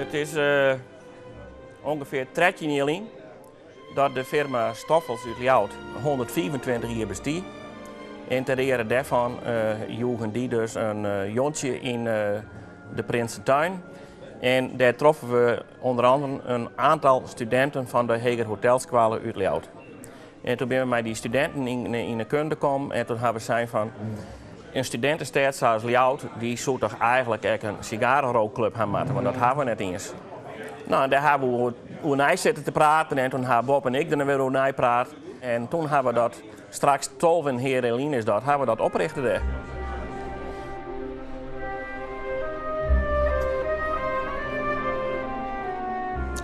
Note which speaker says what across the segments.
Speaker 1: Het is ongeveer 13 jaar geleden dat de firma Stoffels uit Ljouwert 125 jaar bestaat. En ter ere daarvan joegen die dus een jontje in de Prinsentuin. En daar troffen we onder andere een aantal studenten van de Heger Hotelschool uit Ljouwert. En toen ben we met die studenten in de kunde gekomen en toen hebben we gezegd van een studentenstad zoals Ljouwert, die zou toch eigenlijk een sigarenrookclub gaan maken, want dat hebben we net eens. Nou, daar hebben we over mij zitten te praten en toen hebben Bob en ik er weer over mij praten. En toen hebben we dat, straks 12 in Heerelien is dat, hebben we dat oprichten daar.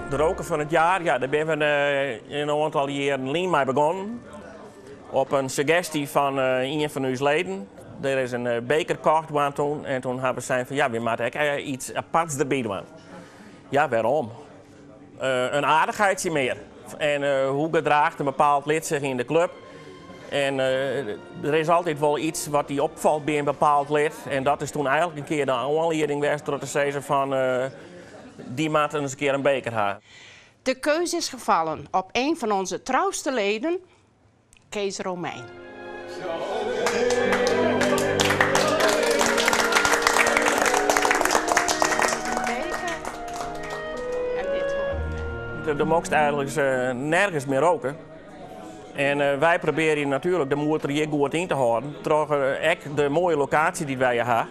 Speaker 1: De roken van het jaar, ja, daar ben we in een aantal jaren mee begonnen. Op een suggestie van een van uw leden. Er is een beker gekocht toen en toen hebben we gezegd van ja, we moeten iets aparts erbij doen. Ja, waarom? Een aardigheidje meer. En hoe gedraagt een bepaald lid zich in de club? En er is altijd wel iets wat die opvalt bij een bepaald lid. En dat is toen eigenlijk een keer de aanleiding geweest door te zeggen van die moet eens een keer een beker hebben.
Speaker 2: De keuze is gevallen op een van onze trouwste leden, Kees Romein.
Speaker 1: De mocht eigenlijk nergens meer roken. En wij proberen natuurlijk de motor hier goed in te houden. Toch de mooie locatie die wij hebben.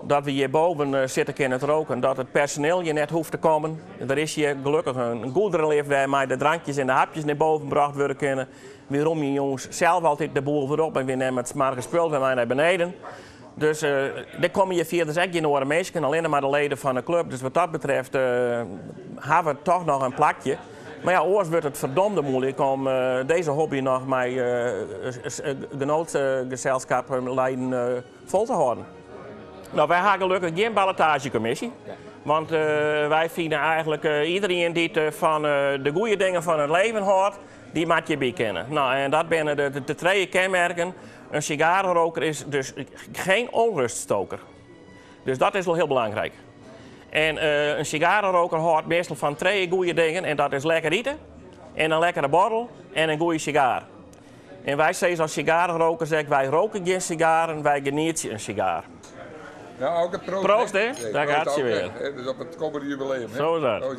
Speaker 1: Dat we hierboven zitten kunnen roken. Dat het personeel hier net hoeft te komen. Er is hier gelukkig een goederenlift waar de drankjes en de hapjes naar boven gebracht worden kunnen. Waarom je jongens zelf altijd de boel weer op en we nemen het smarige spul van mij naar beneden. Dus daar komen je via echt geen andere mensen, alleen maar de leden van de club. Dus wat dat betreft hebben we toch nog een plakje. Maar ja, oors wordt het verdomde moeilijk om deze hobby nog met genootschapsleiden vol te houden. Nou, wij hebben gelukkig geen ballotagecommissie. Want wij vinden eigenlijk iedereen die van de goede dingen van het leven hoort, die moet je bijkennen. Nou, en dat zijn de twee kenmerken. Een sigarenroker is dus geen onruststoker. Dus dat is wel heel belangrijk. En een sigarenroker houdt meestal van twee goede dingen. En dat is lekker eten, en een lekkere borrel en een goede sigaar. En wij zeggen als sigarenroker, zeggen wij roken geen sigaren, wij genieten een sigaar.
Speaker 3: Ja, ook het proost.
Speaker 1: Proost, hè? Daar gaat je weer.
Speaker 3: Dus op het komende jubileum.
Speaker 1: Zo is dat.